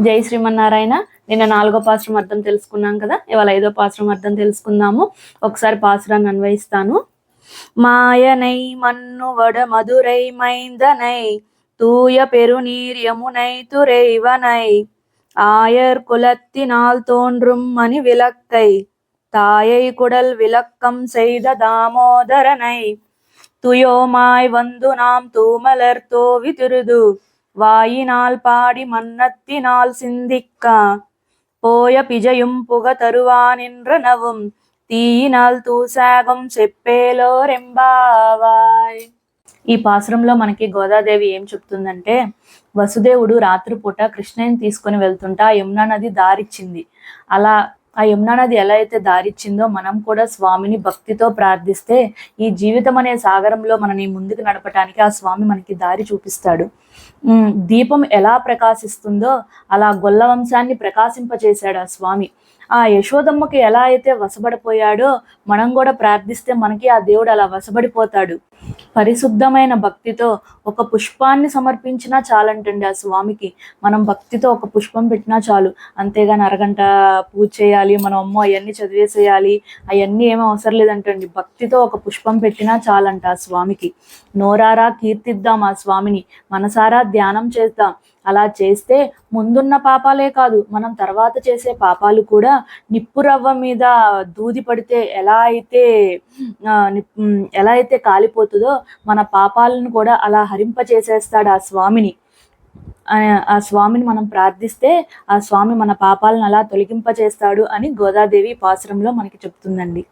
జై శ్రీమన్నారాయణ. నిన్న 4వ పాసురం అర్థం తెలుసుకున్నాం కదా, ఇవాళ 5వ పాసురం అర్థం తెలుసుకుందాము. ఒకసారి పాసురాన్ని అన్వయిస్తాను. మాయనై మన్నువడ మధురై మైందనై தூய பெருநீர் யமுனை துறைவனை ஆயர் குலத்தினால் தோன்றும் மணி விளக்கை தாயை குடல் விளக்கம் செய்த தாமோதரனை துயோமாய் வந்து நாம் தூமலர் தோவி திருது வாயினால் பாடி மன்னத்தினால் சிந்திக்க போய பிஜயும் புக தருவானின்றனவும் తీయినాల్ తూసాగం చెప్పేలోరెంబావాయ్. ఈ పాసురంలో మనకి గోదాదేవి ఏం చెప్తుందంటే, వసుదేవుడు రాత్రిపూట కృష్ణని తీసుకొని వెళ్తుంటా యమునా నది దారిచ్చింది. అలా ఆ యమునా నది ఎలా అయితే దారిచ్చిందో మనం కూడా స్వామిని భక్తితో ప్రార్థిస్తే ఈ జీవితం అనే సాగరంలో మనని ముందుకు నడపడానికి ఆ స్వామి మనకి దారి చూపిస్తాడు. దీపం ఎలా ప్రకాశిస్తుందో అలా గొల్ల వంశాన్ని ప్రకాశింపచేశాడు ఆ స్వామి. ఆ యశోదమ్మకి ఎలా అయితే వశపడిపోయాడో మనం కూడా ప్రార్థిస్తే మనకి ఆ దేవుడు అలా వశపడిపోతాడు. పరిశుద్ధమైన భక్తితో ఒక పుష్పాన్ని సమర్పించినా చాలంటండి ఆ స్వామికి. మనం భక్తితో ఒక పుష్పం పెట్టినా చాలు. అంతేగాని అరగంట పూజ చేయాలి, మనం అమ్మో అవన్నీ చదివేసేయాలి, అవన్నీ ఏమీ అవసరం లేదంటండి. భక్తితో ఒక పుష్పం పెట్టినా చాలంట ఆ స్వామికి. నోరారా కీర్తిద్దాం ఆ స్వామిని, మనసారా ధ్యానం చేద్దాం. అలా చేస్తే ముందున్న పాపాలే కాదు, మనం తర్వాత చేసే పాపాలు కూడా నిప్పురవ్వ మీద దూది పడితే ఎలా అయితే కాలిపోతుందో మన పాపాలను కూడా అలా హరింపచేసేస్తాడు ఆ స్వామిని. ఆ స్వామిని మనం ప్రార్థిస్తే ఆ స్వామి మన పాపాలను అలా తొలగింపచేస్తాడు అని గోదాదేవి పాసురంలో మనకి చెప్తుందండి.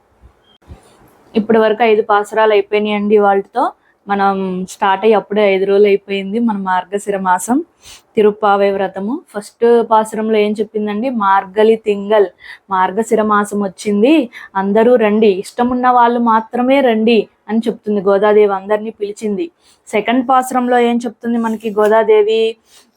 ఇప్పటి వరకు 5 పాసురాలు అయిపోయినాయండి. వాటితో మనం స్టార్ట్ అయ్యి అప్పుడే 5 రోజులు అయిపోయింది. మన మార్గశిర మాసం తిరుప్పావై వ్రతము. ఫస్ట్ పాసురంలో ఏం చెప్పిందండి, మార్గలి తింగల్, మార్గశిర మాసం వచ్చింది, అందరూ రండి, ఇష్టమున్న వాళ్ళు మాత్రమే రండి అని చెప్తుంది గోదాదేవి. అందరినీ పిలిచింది. సెకండ్ పాసురంలో ఏం చెప్తుంది మనకి గోదాదేవి,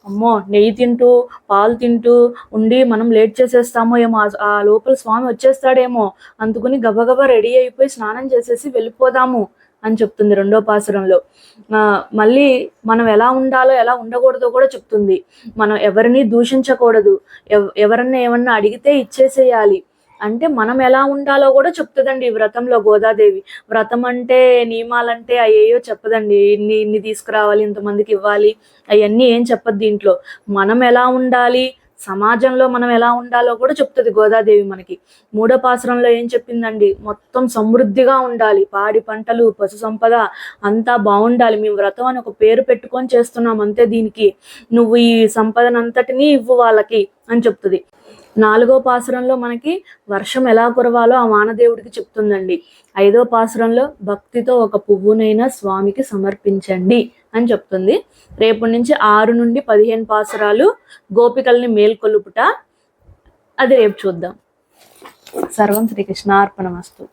అమ్మో నెయ్యి తింటూ పాలు తింటూ ఉండి మనం లేట్ చేసేస్తామో ఏమో, ఆ లోపల స్వామి వచ్చేస్తాడేమో, అందుకుని గబగబా రెడీ అయిపోయి స్నానం చేసేసి వెళ్ళిపోదాము అని చెప్తుంది రెండో పాసురంలో. మళ్ళీ మనం ఎలా ఉండాలో ఎలా ఉండకూడదో కూడా చెప్తుంది. మనం ఎవరిని దూషించకూడదు, ఎవరన్నా ఏమన్నా అడిగితే ఇచ్చేసేయాలి. అంటే మనం ఎలా ఉండాలో కూడా చెప్తుందండి ఈ వ్రతంలో గోదాదేవి. వ్రతం అంటే నియమాలంటే అయ్యేయో చెప్పదండి, ఇన్ని తీసుకురావాలి, ఇంతమందికి ఇవ్వాలి, అవన్నీ ఏం చెప్పదు దీంట్లో. మనం ఎలా ఉండాలి, సమాజంలో మనం ఎలా ఉండాలో కూడా చెప్తుంది గోదాదేవి మనకి. మూడో పాసురంలో ఏం చెప్పిందండి, మొత్తం సమృద్ధిగా ఉండాలి, పాడి పంటలు పశు సంపద అంతా బాగుండాలి, మేము వ్రతం అని ఒక పేరు పెట్టుకొని చేస్తున్నాం అంతే, దీనికి నువ్వు ఈ సంపదనంతటినీ ఇవ్వు వాళ్ళకి అని చెప్తుంది. 4వ పాసురంలో మనకి వర్షం ఎలా కురవాలో ఆ వానదేవుడికి చెప్తుందండి. 5వ పాసురంలో భక్తితో ఒక పువ్వునైనా స్వామికి సమర్పించండి అని చెప్తుంది. రేపటి నుంచి 6 నుండి 15 పాసురాలు గోపికల్ని మేల్కొలుపుట, అది రేపు చూద్దాం. సర్వం శ్రీకృష్ణార్పణమస్తు.